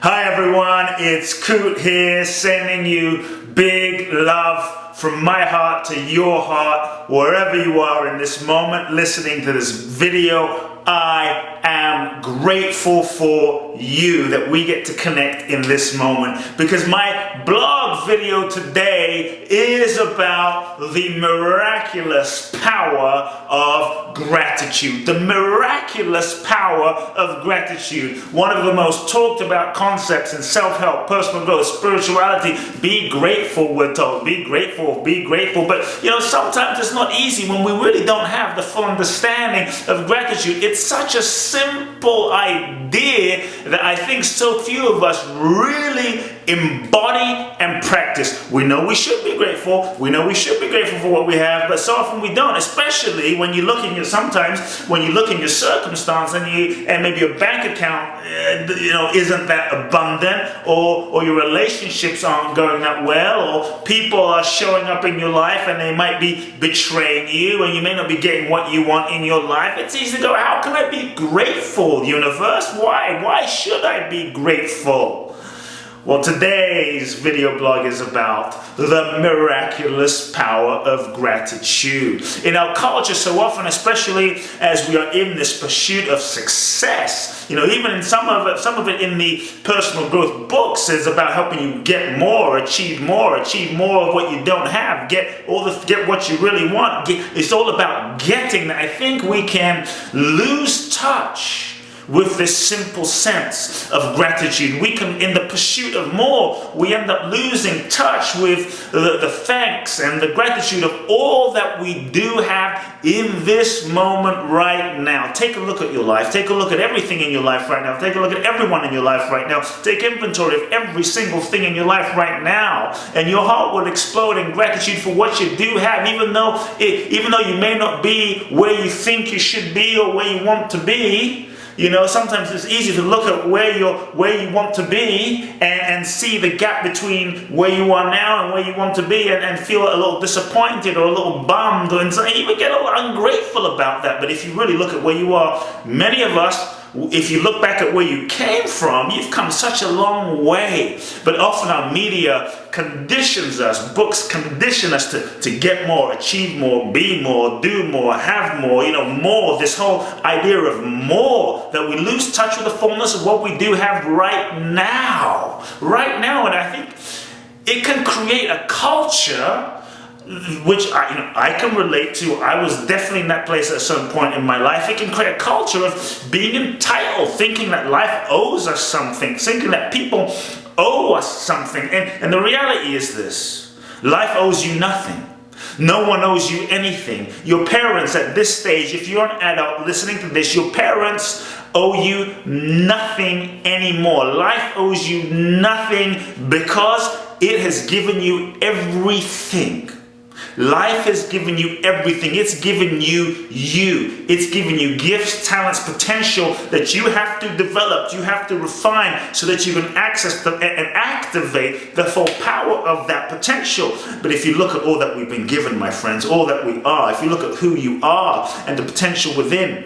Hi everyone, it's Kute here, sending you big love from my heart to your heart, wherever you are in this moment listening to this video. I am grateful for you that we get to connect in this moment, because my blog video today is about the miraculous power of gratitude. The miraculous power of gratitude. One of the most talked about concepts in self-help, personal growth, spirituality. Be grateful, we're told. Be grateful, be grateful. But sometimes it's not easy when we really don't have the full understanding of gratitude. It's such a simple idea that I think so few of us really embody and practice. We know we should be grateful. We know we should be grateful for what we have, but so often we don't. Especially when you look in your circumstance and maybe your bank account isn't that abundant, or your relationships aren't going that well, or people are showing up in your life and they might be betraying you, and you may not be getting what you want in your life. It's easy to go, how can I be grateful, universe? Why should I be grateful? Well, today's video blog is about the miraculous power of gratitude. In our culture, so often, especially as we are in this pursuit of success, even in some of it in the personal growth books is about helping you get more, achieve more of what you don't have, get what you really want. It's all about getting that. I think we can lose touch with this simple sense of gratitude. We can, in the pursuit of more, we end up losing touch with the thanks and the gratitude of all that we do have in this moment right now. Take a look at your life. Take a look at everything in your life right now. Take a look at everyone in your life right now. Take inventory of every single thing in your life right now, and your heart will explode in gratitude for what you do have, even though you may not be where you think you should be or where you want to be. Sometimes it's easy to look at where you want to be and see the gap between where you are now and where you want to be, and feel a little disappointed or a little bummed, and even get a little ungrateful about that. But if you really look at where you are, many of us, if you look back at where you came from, you've come such a long way. But often our media conditions us, books condition us to get more, achieve more, be more, do more, have more, more. This whole idea of more, that we lose touch with the fullness of what we do have right now. Right now, and I think it can create a culture which I can relate to. I was definitely in that place at a certain point in my life. It can create a culture of being entitled, thinking that life owes us something, thinking that people owe us something. And the reality is this: life owes you nothing. No one owes you anything. Your parents at this stage, if you're an adult listening to this, your parents owe you nothing anymore. Life owes you nothing because it has given you everything. Life has given you everything. It's given you you. It's given you gifts, talents, potential that you have to develop, you have to refine, so that you can access and activate the full power of that potential. But if you look at all that we've been given, my friends, all that we are, if you look at who you are and the potential within,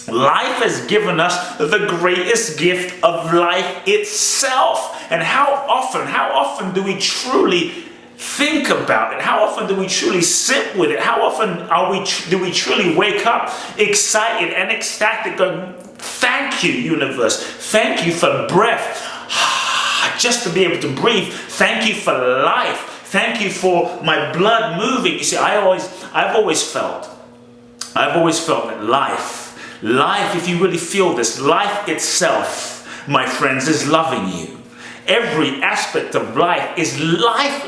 life has given us the greatest gift of life itself. And how often do we truly think about it? How often do we truly sit with it? How often do we truly wake up excited and ecstatic, going, thank you, universe. Thank you for breath. Just to be able to breathe. Thank you for life. Thank you for my blood moving. You see, I've always felt that life, if you really feel this, life itself, my friends, is loving you. Every aspect of life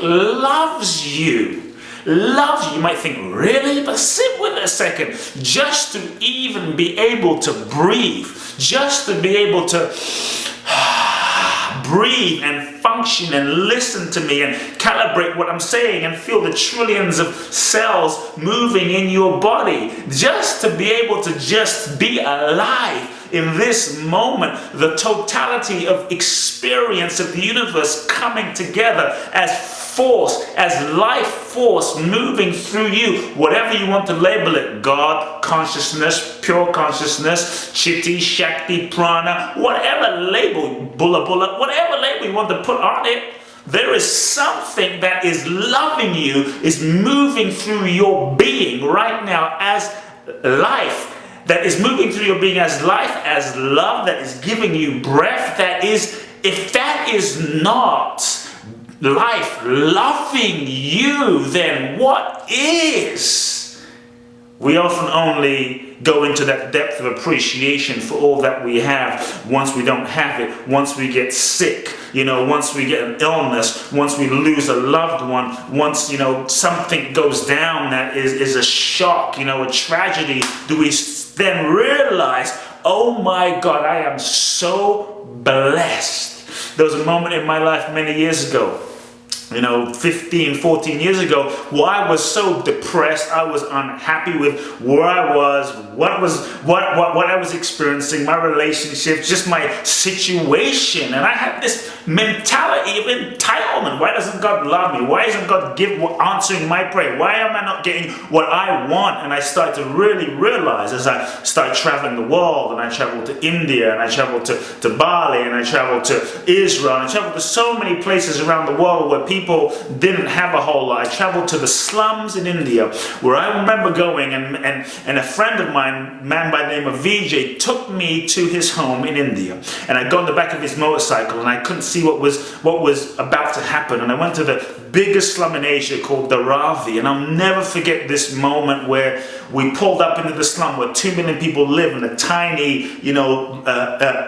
loves you. Loves you. You might think, really? But sit with it a second. Just to even be able to breathe, just to be able to breathe and function and listen to me and calibrate what I'm saying and feel the trillions of cells moving in your body, just to be able to just be alive in this moment, the totality of experience of the universe coming together as force, as life force moving through you, whatever you want to label it, God consciousness, pure consciousness, Chitti, Shakti, Prana, whatever label, Bulla Bulla, whatever label you want to put on it, there is something that is loving you, is moving through your being right now as life, that is moving through your being as life, as love, that is giving you breath, that is, if that is not life loving you, then what is? We often only go into that depth of appreciation for all that we have once we don't have it, once we get sick, once we get an illness, once we lose a loved one, once, something goes down that is a shock, a tragedy, do we then realize, oh my God, I am so blessed. There was a moment in my life many years ago, 15, 14 years ago, where I was so depressed, I was unhappy with where I was, what I was experiencing, my relationships, just my situation. And I had this mentality of entitlement. Why doesn't God love me? Why isn't God answering my prayer? Why am I not getting what I want? And I started to really realize as I started traveling the world, and I traveled to India, and I traveled to Bali, and I traveled to Israel, and I traveled to so many places around the world where people didn't have a whole lot. I traveled to the slums in India, where I remember going, and a friend of mine, man by the name of VJ, took me to his home in India, and I got on the back of his motorcycle, and I couldn't see what was about to happen, and I went to the biggest slum in Asia called Dharavi, and I'll never forget this moment where we pulled up into the slum where 2 million people live in a tiny,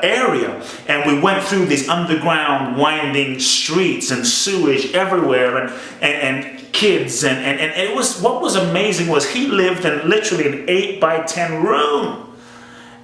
area, and we went through these underground winding streets and sewage everywhere, and kids, and it was, what was amazing was he lived in literally an 8x10 room,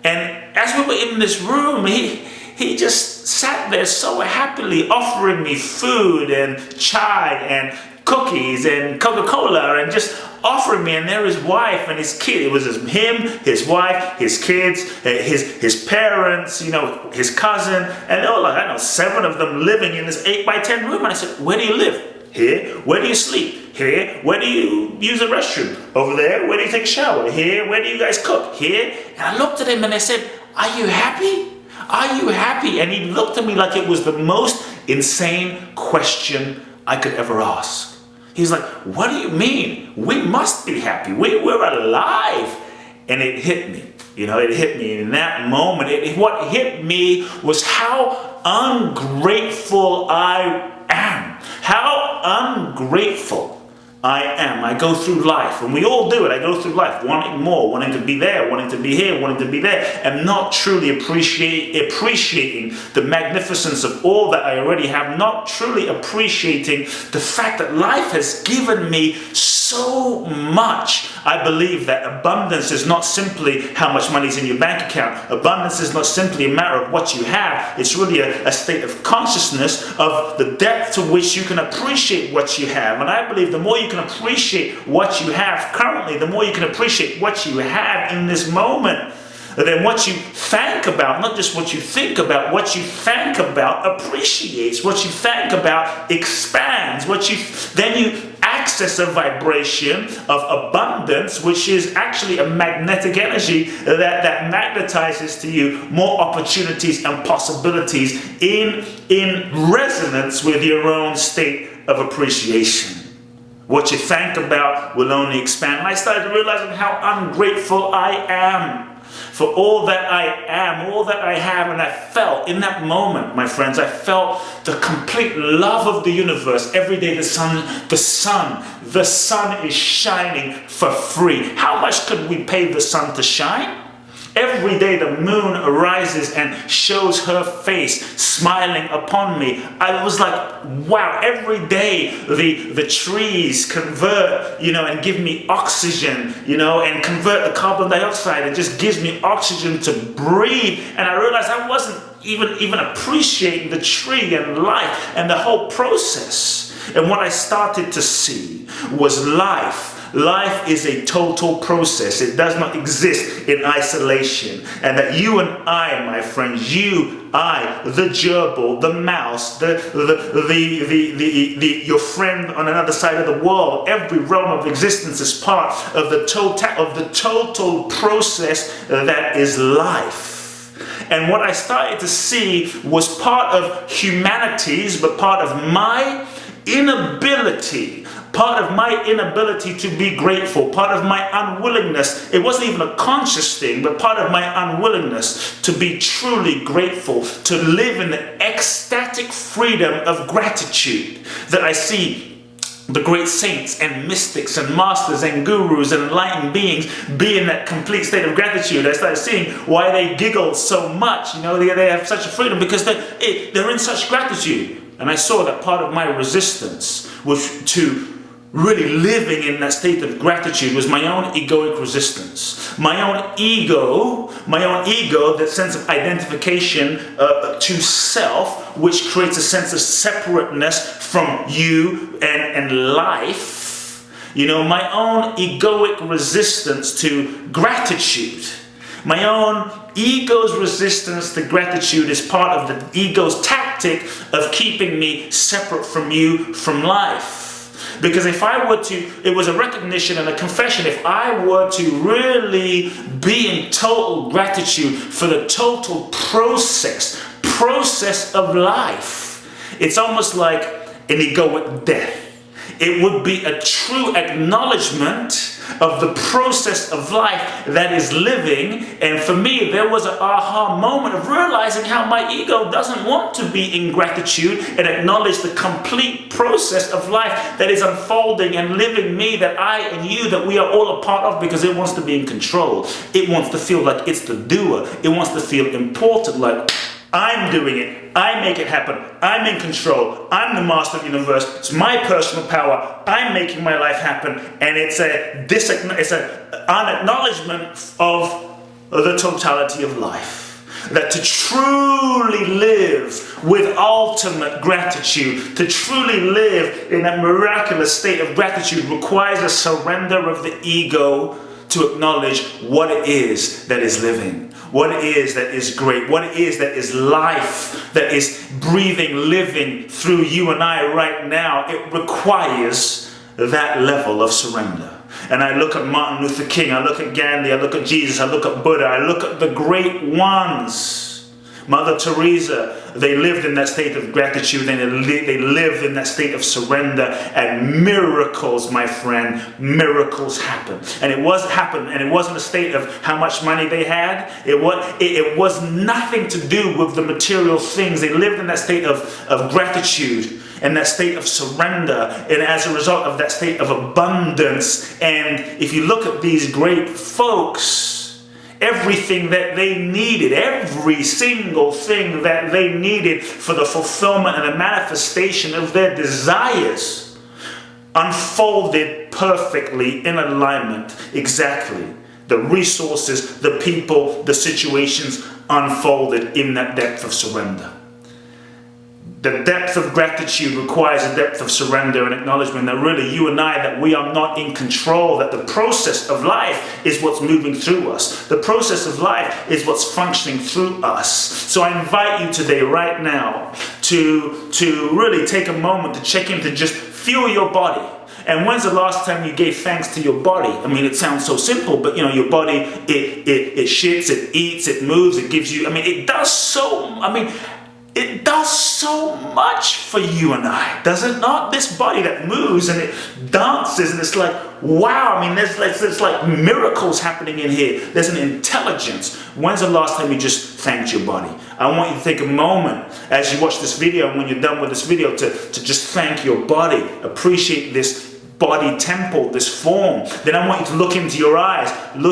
and as we were in this room, he just sat there so happily offering me food and chai and cookies and Coca-Cola, and just offering me, and there his wife and his kid. It was him, his wife, his kids, his parents, his cousin, and there were like, 7 of them living in this 8x10 room. And I said, where do you live? Here. Where do you sleep? Here. Where do you use the restroom? Over there. Where do you take a shower? Here. Where do you guys cook? Here. And I looked at him and I said, are you happy? Are you happy? And he looked at me like it was the most insane question I could ever ask. He's like, what do you mean? We must be happy. We're alive. And it hit me. It hit me in that moment. What hit me was how ungrateful I am. How ungrateful I am. I go through life, and we all do it. I go through life wanting more, wanting to be there, wanting to be here, wanting to be there, and not truly appreciating the magnificence of all that I already have, not truly appreciating the fact that life has given me so much. I believe that abundance is not simply how much money is in your bank account. Abundance is not simply a matter of what you have. It's really a state of consciousness of the depth to which you can appreciate what you have. And I believe the more you can appreciate what you have currently, the more you can appreciate what you have in this moment. Then what you think about, not just what you think about, what you think about appreciates. What you think about expands. Then you access a vibration of abundance, which is actually a magnetic energy that magnetizes to you more opportunities and possibilities in resonance with your own state of appreciation. What you think about will only expand. And I started realizing how ungrateful I am for all that I am, all that I have. And I felt in that moment, my friends, I felt the complete love of the universe. Every day the sun is shining for free. How much could we pay the sun to shine? Every day the moon arises and shows her face smiling upon me. I was like, wow, every day the trees convert, and give me oxygen, and convert the carbon dioxide. It just gives me oxygen to breathe. And I realized I wasn't even appreciating the tree and life and the whole process. And what I started to see was life Life is a total process. It does not exist in isolation. And that you and I, my friends, the gerbil, the mouse, your friend on another side of the world, every realm of existence is part of the total process that is life. And what I started to see was part of humanity's, but part of my inability to be grateful, part of my unwillingness. It wasn't even a conscious thing, but part of my unwillingness to be truly grateful, to live in the ecstatic freedom of gratitude that I see the great saints and mystics and masters and gurus and enlightened beings be in that complete state of gratitude. I started seeing why they giggle so much. They have such a freedom because they're in such gratitude. And I saw that part of my resistance was to really living in that state of gratitude was my own egoic resistance. My own ego, that sense of identification to self, which creates a sense of separateness from you and life. My own egoic resistance to gratitude. My own ego's resistance to gratitude is part of the ego's tactic of keeping me separate from you, from life. Because if I were to, it was a recognition and a confession, if I were to really be in total gratitude for the total process of life, it's almost like an egoic death. It would be a true acknowledgement of the process of life that is living. And for me, there was an aha moment of realizing how my ego doesn't want to be in gratitude and acknowledge the complete process of life that is unfolding and living me, that I and you, that we are all a part of, because it wants to be in control. It wants to feel like it's the doer. It wants to feel important, like I'm doing it. I make it happen. I'm in control. I'm the master of the universe. It's my personal power. I'm making my life happen. And it's an acknowledgement of the totality of life. That to truly live with ultimate gratitude, to truly live in that miraculous state of gratitude, requires a surrender of the ego to acknowledge what it is that is living, what it is that is great, what it is that is life, that is breathing, living through you and I right now. It requires that level of surrender. And I look at Martin Luther King, I look at Gandhi, I look at Jesus, I look at Buddha, I look at the great ones. Mother Teresa, they lived in that state of gratitude, and they lived in that state of surrender, and miracles, my friend, miracles happen. And it wasn't a state of how much money they had. It was nothing to do with the material things. They lived in that state of gratitude and that state of surrender, and as a result of that state of abundance. And if you look at these great folks, everything that they needed, every single thing that they needed for the fulfillment and the manifestation of their desires, unfolded perfectly in alignment. Exactly. The resources, the people, the situations unfolded in that depth of surrender. The depth of gratitude requires a depth of surrender and acknowledgement that really you and I, that we are not in control, that the process of life is what's moving through us. The process of life is what's functioning through us. So I invite you today, right now, to really take a moment to check in, to just feel your body. And when's the last time you gave thanks to your body? I mean, it sounds so simple, but your body, it shits, it eats, it moves, it gives you, it does so much for you and I, does it not? This body that moves and it dances, and it's like, wow, there's like miracles happening in here. There's an intelligence. When's the last time you just thanked your body? I want you to take a moment as you watch this video, and when you're done with this video, to just thank your body, appreciate this body temple, this form. Then I want you to look into your eyes, and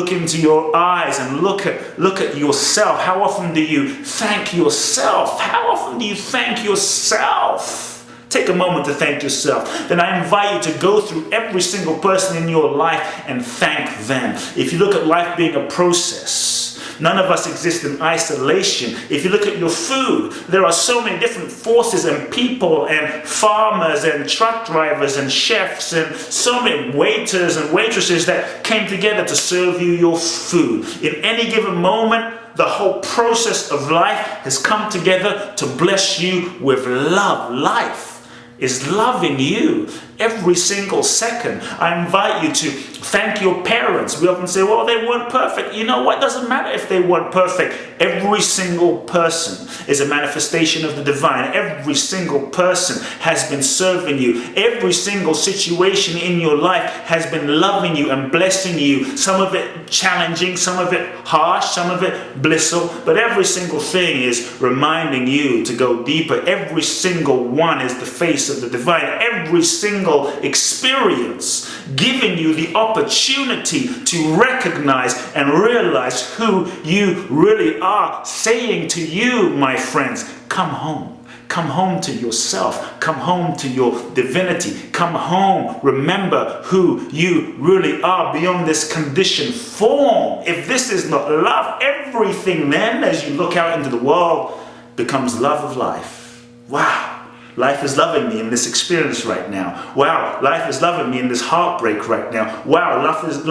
look at yourself. How often do you thank yourself? How often do you thank yourself? Take a moment to thank yourself. Then I invite you to go through every single person in your life and thank them. If you look at life being a process, None of us exist in isolation. If you look at your food, there are so many different forces and people and farmers and truck drivers and chefs and so many waiters and waitresses that came together to serve you your food. In any given moment, the whole process of life has come together to bless you with love. Life is loving you every single second. I invite you to thank your parents. We often say, well, they weren't perfect. You know what? It doesn't matter if they weren't perfect. Every single person is a manifestation of the divine. Every single person has been serving you. Every single situation in your life has been loving you and blessing you. Some of it challenging, some of it harsh, some of it blissful, but every single thing is reminding you to go deeper. Every single one is the face of the divine. Every single experience giving you the opportunity to recognize and realize who you really are, saying to you, my friends, come home. Come home to yourself. Come home to your divinity. Come home. Remember who you really are beyond this conditioned form. If this is not love, everything then, as you look out into the world, becomes love of life. Wow. Life is loving me in this experience right now. Wow, life is loving me in this heartbreak right now. Wow, life is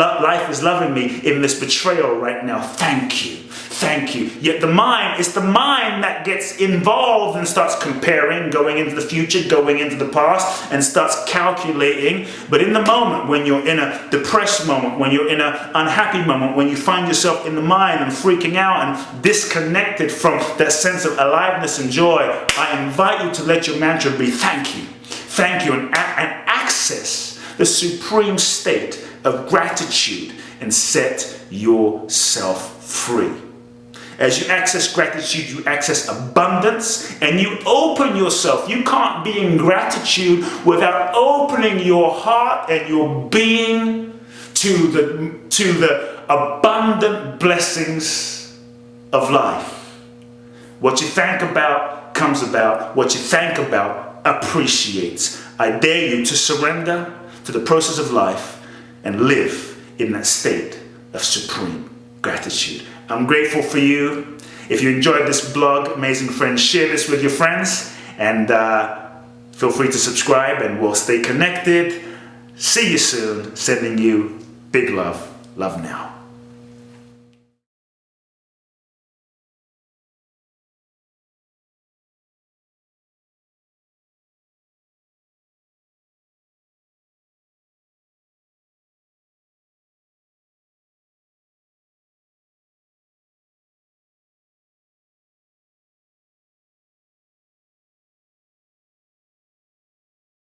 loving me in this betrayal right now. Thank you. Thank you. Yet it's the mind that gets involved and starts comparing, going into the future, going into the past, and starts calculating. But in the moment, when you're in a depressed moment, when you're in an unhappy moment, when you find yourself in the mind and freaking out and disconnected from that sense of aliveness and joy, I invite you to let your mantra be thank you. Thank you, and access the supreme state of gratitude and set yourself free. As you access gratitude, you access abundance, and you open yourself. You can't be in gratitude without opening your heart and your being to the abundant blessings of life. What you think about comes about. What you think about appreciates. I dare you to surrender to the process of life and live in that state of supreme gratitude. I'm grateful for you. If you enjoyed this blog, amazing friends, share this with your friends, and feel free to subscribe, and we'll stay connected. See you soon. Sending you big love. Love now.